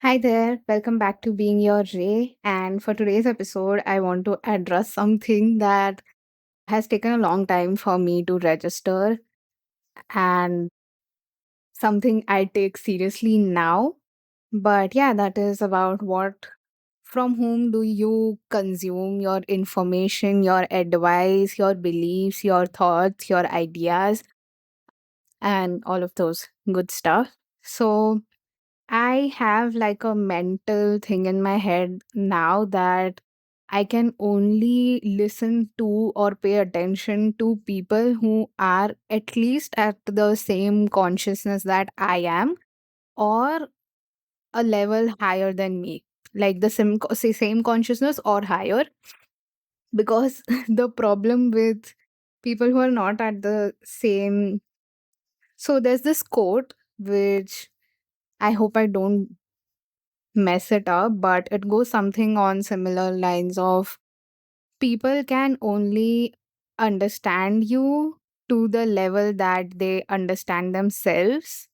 Hi there, welcome back to Being Your Ray. And for today's episode, I want to address something that has taken a long time for me to register and something I take seriously now. But yeah, that is about from whom do you consume your information, your advice, your beliefs, your thoughts, your ideas, and all of those good stuff. So, I have like a mental thing in my head now that I can only listen to or pay attention to people who are at least at the same consciousness that I am or a level higher than me. Like the same consciousness or higher. Because the problem with people who are not at the same. So there's this quote which I hope I don't mess it up, but it goes something on similar lines of people can only understand you to the level that they understand themselves,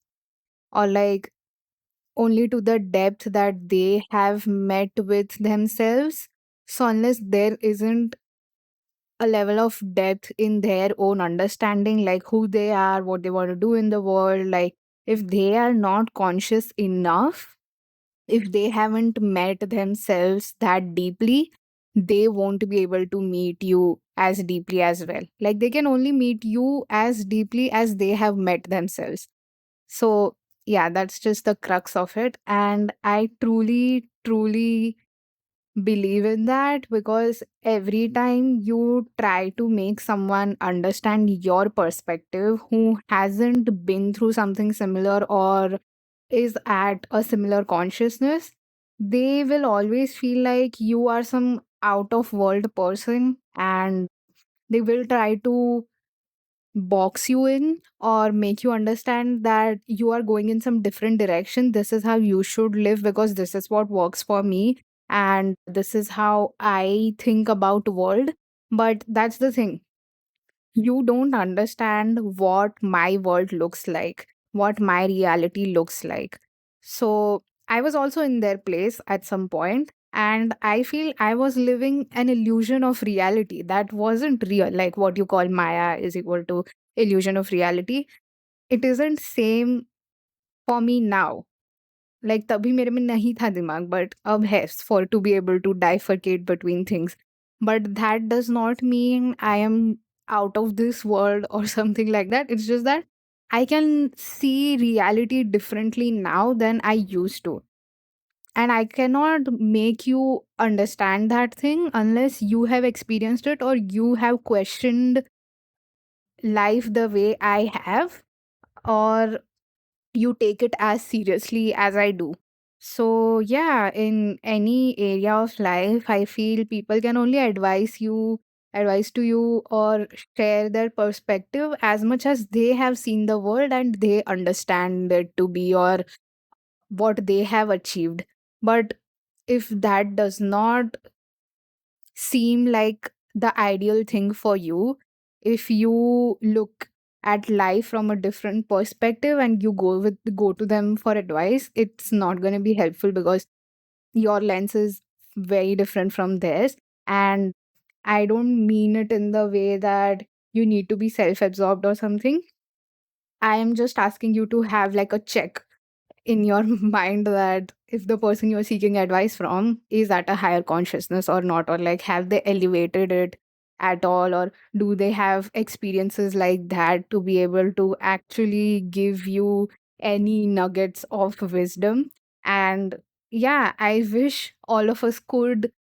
or like only to the depth that they have met with themselves. So, unless there isn't a level of depth in their own understanding, like who they are, what they want to do in the world, like if they are not conscious enough, if they haven't met themselves that deeply, they won't be able to meet you as deeply as well. Like they can only meet you as deeply as they have met themselves. So, yeah, that's just the crux of it. And I truly, truly believe in that because every time you try to make someone understand your perspective who hasn't been through something similar or is at a similar consciousness, they will always feel like you are some out of world person and they will try to box you in or make you understand that you are going in some different direction. This is how you should live because this is what works for me and this is how I think about world. But that's the thing, you don't understand what my world looks like, what my reality looks like. So I was also in their place at some point, and I feel I was living an illusion of reality that wasn't real. Like what you call Maya is equal to illusion of reality. It isn't same for me now. Like तभी मेरे में नहीं था दिमाग, but अब है for to be able to bifurcate between things. But that does not mean I am out of this world or something like that. It's just that I can see reality differently now than I used to. And I cannot make you understand that thing unless you have experienced it or you have questioned life the way I have, or you take it as seriously as I do. So, yeah, in any area of life, I feel people can only advise to you, or share their perspective as much as they have seen the world and they understand it to be, or what they have achieved. But if that does not seem like the ideal thing for you, if you look at life from a different perspective and you go to them for advice, it's not going to be helpful because your lens is very different from theirs. And I don't mean it in the way that you need to be self-absorbed or something. I am just asking you to have like a check in your mind that if the person you're seeking advice from is at a higher consciousness or not, or like have they elevated it at all, or do they have experiences like that to be able to actually give you any nuggets of wisdom. And yeah, I wish all of us could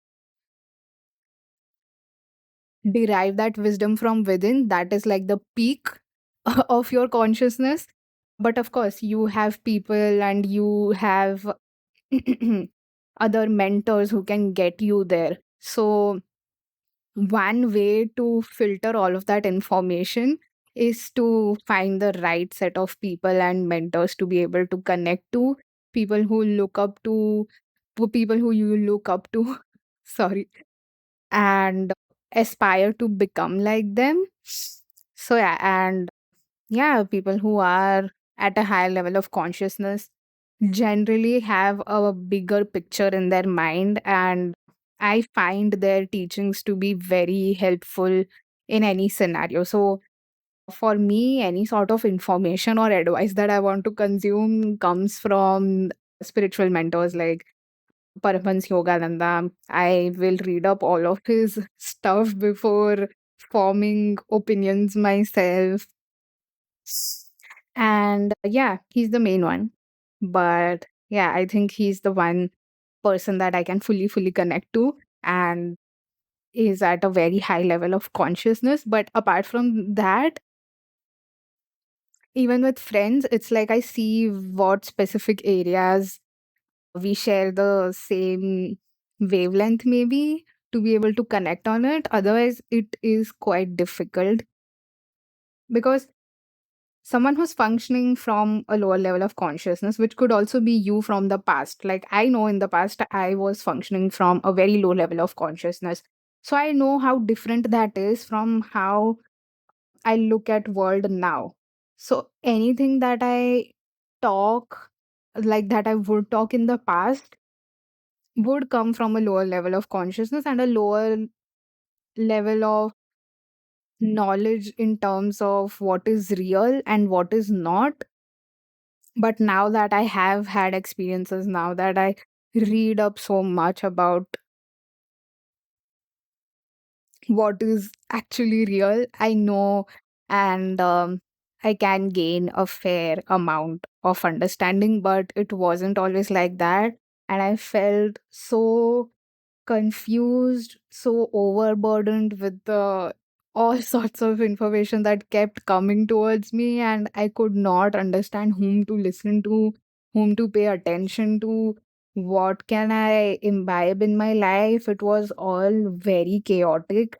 derive that wisdom from within. That is like the peak of your consciousness. But of course, you have people and you have other mentors who can get you there. So, one way to filter all of that information is to find the right set of people and mentors to be able to connect to, people who look up to people who you look up to. Sorry, and aspire to become like them. So, yeah, and yeah, people who are at a higher level of consciousness. generally have a bigger picture in their mind, and I find their teachings to be very helpful in any scenario. So for me, any sort of information or advice that I want to consume comes from spiritual mentors like Paramahansa Yogananda. I will read up all of his stuff before forming opinions myself. And yeah, he's the main one. But yeah, I think he's the one person that I can fully connect to and is at a very high level of consciousness. But apart from that, even with friends, it's like I see what specific areas we share the same wavelength, maybe to be able to connect on it. Otherwise, it is quite difficult because someone who's functioning from a lower level of consciousness, which could also be you from the past. Like I know in the past, I was functioning from a very low level of consciousness. So I know how different that is from how I look at world now. So anything that I talk, like that I would talk in the past, would come from a lower level of consciousness and a lower level of knowledge in terms of what is real and what is not. But now that I have had experiences, now that I read up so much about what is actually real, I know, and I can gain a fair amount of understanding, but it wasn't always like that. And I felt so confused, so overburdened with the all sorts of information that kept coming towards me, and I could not understand whom to listen to, whom to pay attention to, what can I imbibe in my life. It was all very chaotic,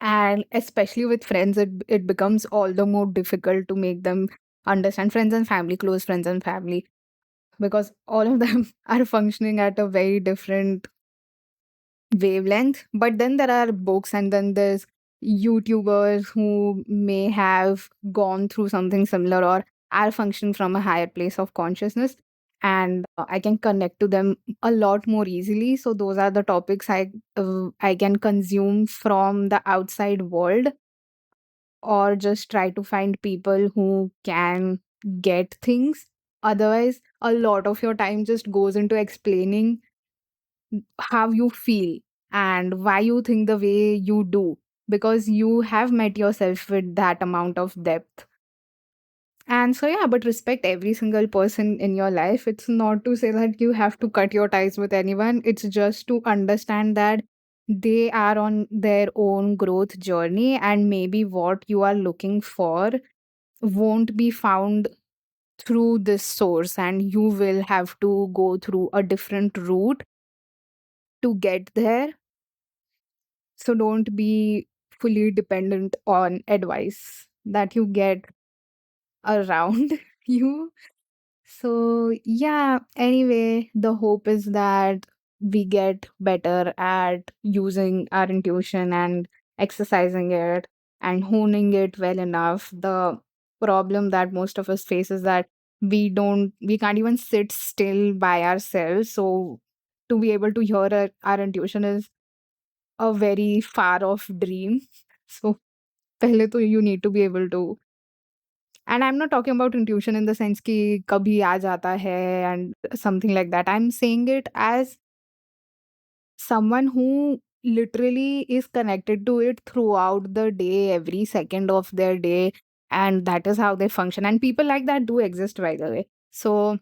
and especially with friends, it becomes all the more difficult to make them understand. Friends and family, close friends and family, because all of them are functioning at a very different wavelength. But then there are books, and then there's YouTubers who may have gone through something similar or are functioning from a higher place of consciousness, and I can connect to them a lot more easily. So those are the topics I can consume from the outside world, or just try to find people who can get things. Otherwise, a lot of your time just goes into explaining how you feel and why you think the way you do, because you have met yourself with that amount of depth. And so yeah, but respect every single person in your life. It's not to say that you have to cut your ties with anyone, it's just to understand that they are on their own growth journey, and maybe what you are looking for won't be found through this source, and you will have to go through a different route to get there. So don't be fully dependent on advice that you get around you. So, yeah, anyway, the hope is that we get better at using our intuition and exercising it and honing it well enough. The problem that most of us face is that we can't even sit still by ourselves. So, to be able to hear our intuition is a very far off dream. So, पहले तो you need to be able to, and I'm not talking about intuition in the sense कि कभी आ जाता है and something like that. I'm saying it as someone who literally is connected to it throughout the day, every second of their day, and that is how they function. And people like that do exist, by the way. So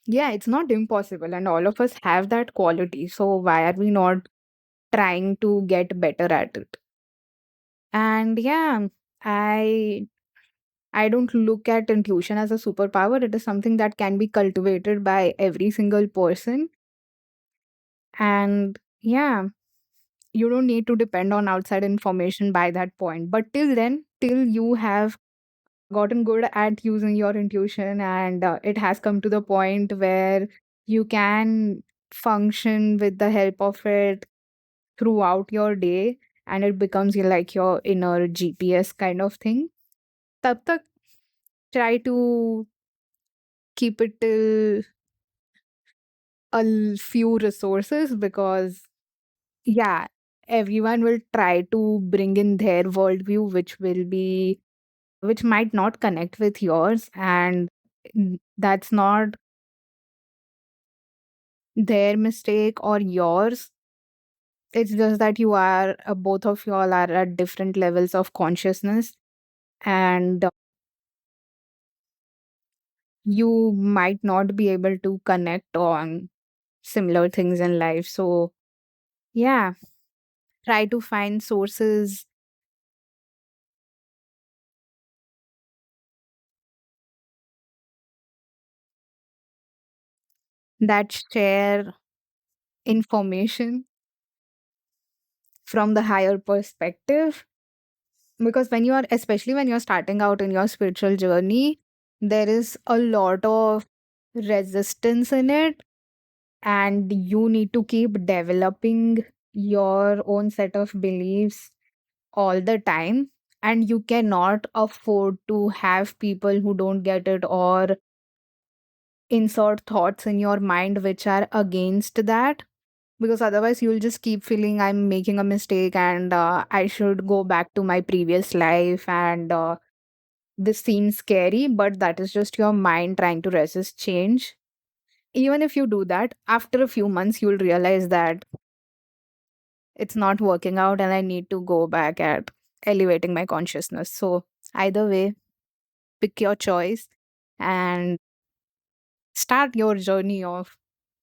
yeah, it's not impossible, and all of us have that quality. So why are we not trying to get better at it? And yeah, I I don't look at intuition as a superpower. It is something that can be cultivated by every single person. And yeah, you don't need to depend on outside information by that point. But till then, till you have gotten good at using your intuition, and it has come to the point where you can function with the help of it throughout your day, and it becomes like your inner GPS kind of thing. Tab tak try to keep it till few resources, because yeah, everyone will try to bring in their worldview, which might not connect with yours, and that's not their mistake or yours. It's just that both of y'all are at different levels of consciousness, and you might not be able to connect on similar things in life. So, yeah, try to find sources that share information from the higher perspective. Because especially when you're starting out in your spiritual journey, there is a lot of resistance in it, and you need to keep developing your own set of beliefs all the time. And you cannot afford to have people who don't get it, or insert thoughts in your mind which are against that, because otherwise you'll just keep feeling I'm making a mistake, and I should go back to my previous life, and this seems scary, but that is just your mind trying to resist change. Even if you do that, after a few months you'll realize that it's not working out, and I need to go back at elevating my consciousness. So either way, pick your choice and start your journey of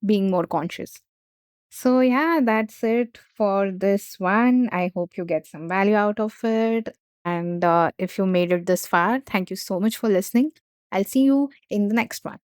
being more conscious. So, yeah, that's it for this one. I hope you get some value out of it. And if you made it this far, thank you so much for listening. I'll see you in the next one.